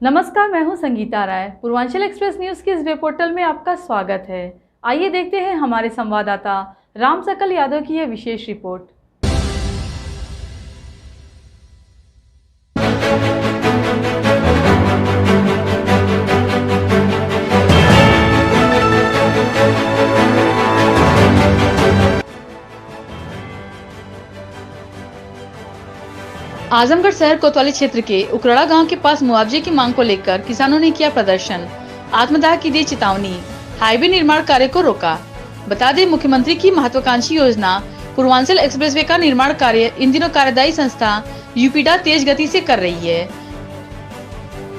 नमस्कार, मैं हूं संगीता राय। पूर्वांचल एक्सप्रेस न्यूज़ की इस वेब पोर्टल में आपका स्वागत है। आइए देखते हैं हमारे संवाददाता राम सकल यादव की यह विशेष रिपोर्ट। आजमगढ़ शहर कोतवाली क्षेत्र के उकरड़ा गांव के पास मुआवजे की मांग को लेकर किसानों ने किया प्रदर्शन, आत्मदाह की दी चेतावनी, हाईवे निर्माण कार्य को रोका। बता दें, मुख्यमंत्री की महत्वाकांक्षी योजना पूर्वांचल एक्सप्रेसवे का निर्माण कार्य इन दिनों कार्यदायी संस्था यूपीडा तेज गति से कर रही है।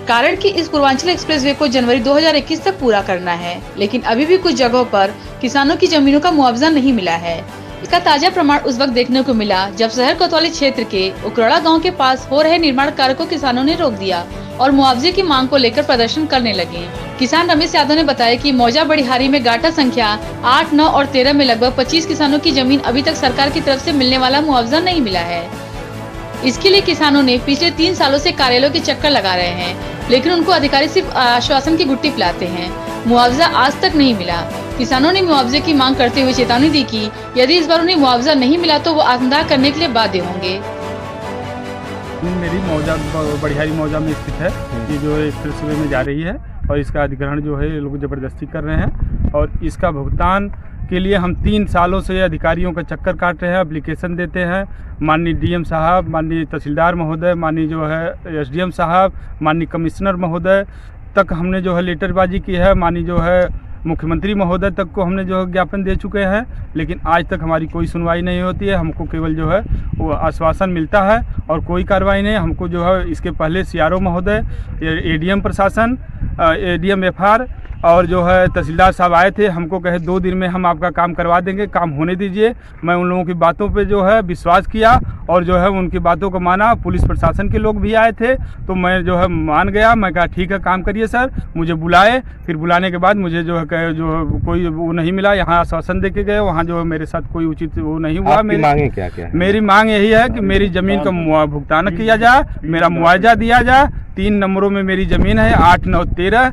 कारण कि इस पूर्वांचल एक्सप्रेसवे को जनवरी 2021 तक पूरा करना है, लेकिन अभी भी कुछ जगहों पर किसानों की जमीनों का मुआवजा नहीं मिला है। इसका ताजा प्रमाण उस वक्त देखने को मिला जब शहर कोतवाली क्षेत्र के उकरड़ा गांव के पास हो रहे निर्माण कार्य को किसानों ने रोक दिया और मुआवजे की मांग को लेकर प्रदर्शन करने लगे। किसान रमेश यादव ने बताया कि मौजा बड़िहारी में गाटा संख्या 8, 9 और 13 में लगभग 25 किसानों की जमीन अभी तक सरकार की तरफ से मिलने वाला मुआवजा नहीं मिला है। इसके लिए किसानों ने पिछले 3 सालों से कार्यालयों के चक्कर लगा रहे हैं, लेकिन उनको अधिकारी सिर्फ आश्वासन की गुट्टी पिलाते हैं। मुआवजा आज तक नहीं मिला। किसानों ने मुआवजे की मांग करते हुए चेतावनी दी कि यदि इस बार उन्हें मुआवजा नहीं मिला तो वो आत्मदाह करने के लिए बाध्य होंगे। मेरी मौजा बड़िहारी मौजा में स्थित है, ये जो एक्सप्रेसवे में जा रही है और इसका अधिग्रहण जो है ये लोग ज़बरदस्ती कर रहे हैं और इसका भुगतान के लिए हम 3 सालों से अधिकारियों का चक्कर काट रहे हैं, एप्लीकेशन देते हैं। माननीय डीएम साहब, माननीय तहसीलदार महोदय, माननीय जो है एसडीएम साहब, माननीय कमिश्नर महोदय तक हमने जो है लेटरबाजी की है। माननीय जो है मुख्यमंत्री महोदय तक को हमने जो है ज्ञापन दे चुके हैं, लेकिन आज तक हमारी कोई सुनवाई नहीं होती है। हमको केवल जो है वो आश्वासन मिलता है और कोई कार्रवाई नहीं। हमको जो है इसके पहले सीआरओ महोदय, एडीएम प्रशासन, एडीएम एफआर और जो है तहसीलदार साहब आए थे, हमको कहे 2 दिन में हम आपका काम करवा देंगे, काम होने दीजिए। मैं उन लोगों की बातों पे जो है विश्वास किया और जो है उनकी बातों को माना। पुलिस प्रशासन के लोग भी आए थे तो मैं जो है मान गया। मैं कहा ठीक है, काम करिए सर। मुझे बुलाए, फिर बुलाने के बाद मुझे जो है कोई वो नहीं मिला। यहाँ आश्वासन दे के गए, वहाँ जो है मेरे साथ कोई उचित वो नहीं हुआ। मेरी मांगे क्या है? मेरी मांग यही है कि मेरी ज़मीन का भुगतान किया जाए, मेरा मुआवजा दिया जाए। 3 नंबरों में मेरी ज़मीन है, 8, 9, 13।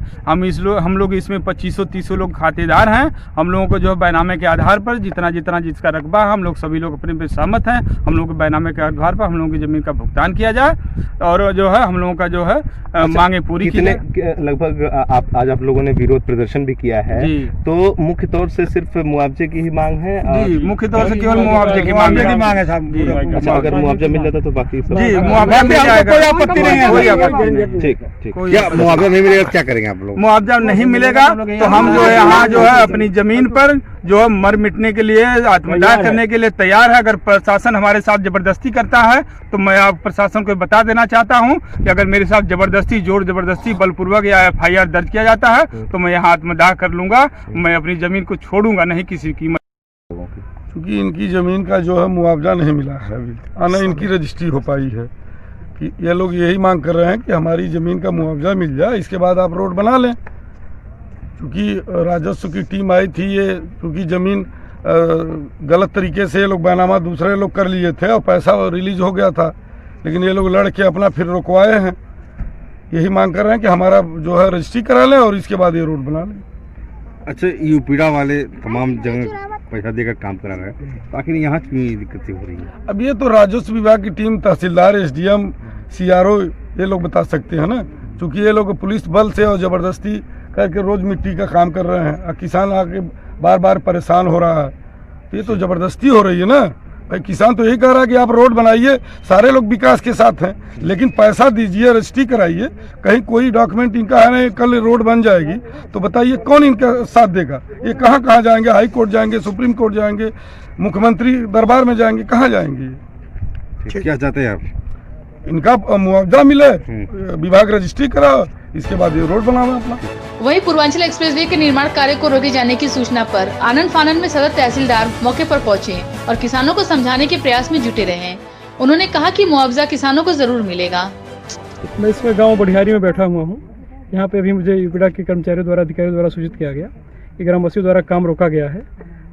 हम लोग इसमें 2500-30 लोग खातेदार हैं। हम लोगों को जो है बैनामे के आधार पर जितना जिसका रकबा है, हम लोग सभी लोग अपने पे सहमत हैं। हम लोगों के बैनामे के आधार पर हम लोगों की ज़मीन का भुगतान किया जाए और जो है हम लोगों का जो है मांगे पूरी की जाए। लगभग आज आप लोगों ने विरोध प्रदर्शन भी किया है, तो मुख्य तौर से सिर्फ मुआवजे की ही मांग है? जी, मुख्य तौर से केवल मुआवजे की मांग है साहब। अच्छा, अगर मुआवजा मिल जाता तो बाकी सब मुआवजा मिल जाएगा, कोई आपत्ति नहीं है। कोई आपत्ति नहीं। ठीक। क्या मुआवजा नहीं मिलेगा क्या करेंगे आप लोग? मुआवजा नहीं मिलेगा तो हम जो है यहाँ जो है अपनी जमीन पर जो है मर मिटने के लिए, आत्मदाह करने के लिए तैयार है। अगर प्रशासन हमारे साथ जबरदस्ती करता है तो मैं आप प्रशासन को बता देना चाहता हूँ कि अगर मेरे साथ जबरदस्ती, जोर जबरदस्ती, बलपूर्वक या एफआईआर दर्ज किया जाता है तो मैं यहाँ आत्मदाह कर लूंगा। मैं अपनी जमीन को छोड़ूंगा नहीं किसी कीमत। क्योंकि इनकी जमीन का जो है मुआवजा नहीं मिला है, अभी न इनकी रजिस्ट्री हो पाई है। कि ये लोग यही मांग कर रहे हैं कि हमारी ज़मीन का मुआवजा मिल जाए, इसके बाद आप रोड बना लें। क्योंकि राजस्व की टीम आई थी, ये क्योंकि ज़मीन गलत तरीके से ये लोग बैनामा दूसरे लोग कर लिए थे और पैसा रिलीज हो गया था, लेकिन ये लोग लड़ के अपना फिर रुकवाए हैं। यही मांग कर रहे हैं कि हमारा जो है रजिस्ट्री करा लें और इसके बाद ये रोड बना लें। अच्छा, यूपीडा वाले तमाम जगह पैसा देकर काम करा रहे हैं, आखिर यहाँ की दिक्कतें हो रही है? अब ये तो राजस्व विभाग की टीम, तहसीलदार, एसडीएम, सीआरओ ये लोग बता सकते हैं ना। क्योंकि ये लोग पुलिस बल से और ज़बरदस्ती करके रोज़ मिट्टी का काम कर रहे हैं और किसान आके बार बार परेशान हो रहा है। तो ये तो ज़बरदस्ती हो रही है ना भाई। किसान तो यही कह रहा है कि आप रोड बनाइए, सारे लोग विकास के साथ हैं, लेकिन पैसा दीजिए, रजिस्ट्री कराइए। कहीं कोई डॉक्यूमेंट इनका है नहीं, कल रोड बन जाएगी तो बताइए कौन इनका साथ देगा? ये कहाँ जाएंगे? हाई कोर्ट जाएंगे, सुप्रीम कोर्ट जाएंगे, मुख्यमंत्री दरबार में जाएंगे, कहाँ जाएंगे? क्या चाहते हैं आप? इनका मुआवजा मिले, विभाग रजिस्ट्री कराओ, इसके बाद ये रोड बनाना अपना। वहीं पूर्वांचल एक्सप्रेसवे के निर्माण कार्य को रोके जाने की सूचना पर आनन फानन में सदर तहसीलदार मौके पर पहुंचे और किसानों को समझाने के प्रयास में जुटे रहे। उन्होंने कहा कि मुआवजा किसानों को जरूर मिलेगा। मैं इसमें गांव बड़िहारी में बैठा हुआ हूं। यहाँ पे अभी मुझे यूपीडा के कर्मचारियों द्वारा, अधिकारियों द्वारा सूचित किया गया कि ग्रामवासियों द्वारा काम रोका गया है।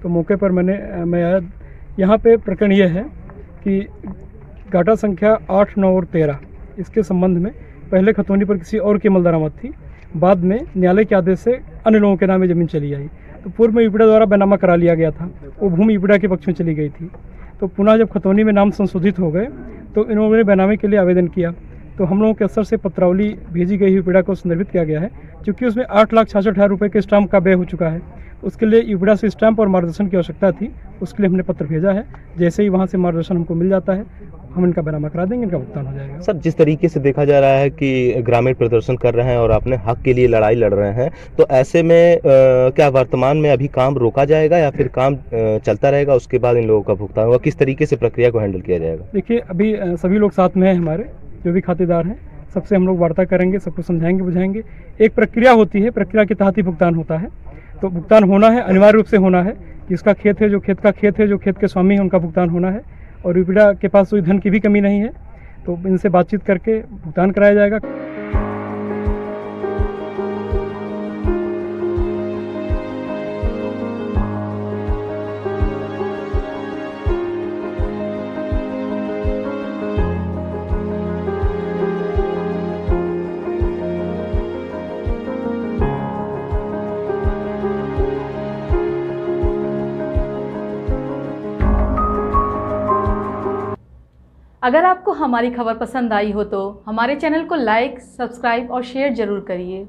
तो मौके पर मैं आया। यहाँ पे प्रकरण यह है कि गाटा संख्या 8, 9 और 13 इसके संबंध में पहले खतौनी पर किसी और की अमल दरामद थी, बाद में न्यायालय के आदेश से अन्य लोगों के नाम में ज़मीन चली आई। तो पूर्व में यूपीडा द्वारा बैनामा करा लिया गया था, वो भूमि यूपीडा के पक्ष में चली गई थी। तो पुनः जब खतौनी में नाम संशोधित हो गए तो इन्होंने बैनामे के लिए आवेदन किया। तो हम लोगों के स्तर से पत्रावली भेजी गई यूपीडा को संदर्भित किया गया है, क्योंकि उसमें 8,66,000 रुपये के स्टाम्प का व्यय हो चुका है। उसके लिए यूपीडा से स्टाम्प और मार्गदर्शन की आवश्यकता थी, उसके लिए हमने पत्र भेजा है। जैसे ही वहाँ से मार्गदर्शन हमको मिल जाता है, हम इनका बैनामा करा देंगे, इनका भुगतान हो जाएगा। सर, जिस तरीके से देखा जा रहा है कि ग्रामीण प्रदर्शन कर रहे हैं और अपने हक के लिए लड़ाई लड़ रहे हैं, तो ऐसे में क्या वर्तमान में अभी काम रोका जाएगा या फिर काम चलता रहेगा, उसके बाद इन लोगों का भुगतान होगा? किस तरीके से प्रक्रिया को हैंडल किया जाएगा? देखिए, अभी सभी लोग साथ में हैं, हमारे जो भी खातेदार हैं, सबसे हम लोग वार्ता करेंगे, सबको समझाएंगे, बुझाएंगे। एक प्रक्रिया होती है, प्रक्रिया के तहत ही भुगतान होता है। तो भुगतान होना है, अनिवार्य रूप से होना है। जिसका खेत है, जो खेत का खेत है, जो खेत के स्वामी है, उनका भुगतान होना है। और यूपीडा के पास कोई धन की भी कमी नहीं है, तो इनसे बातचीत करके भुगतान कराया जाएगा। अगर आपको हमारी खबर पसंद आई हो तो हमारे चैनल को लाइक, सब्सक्राइब और शेयर जरूर करिए।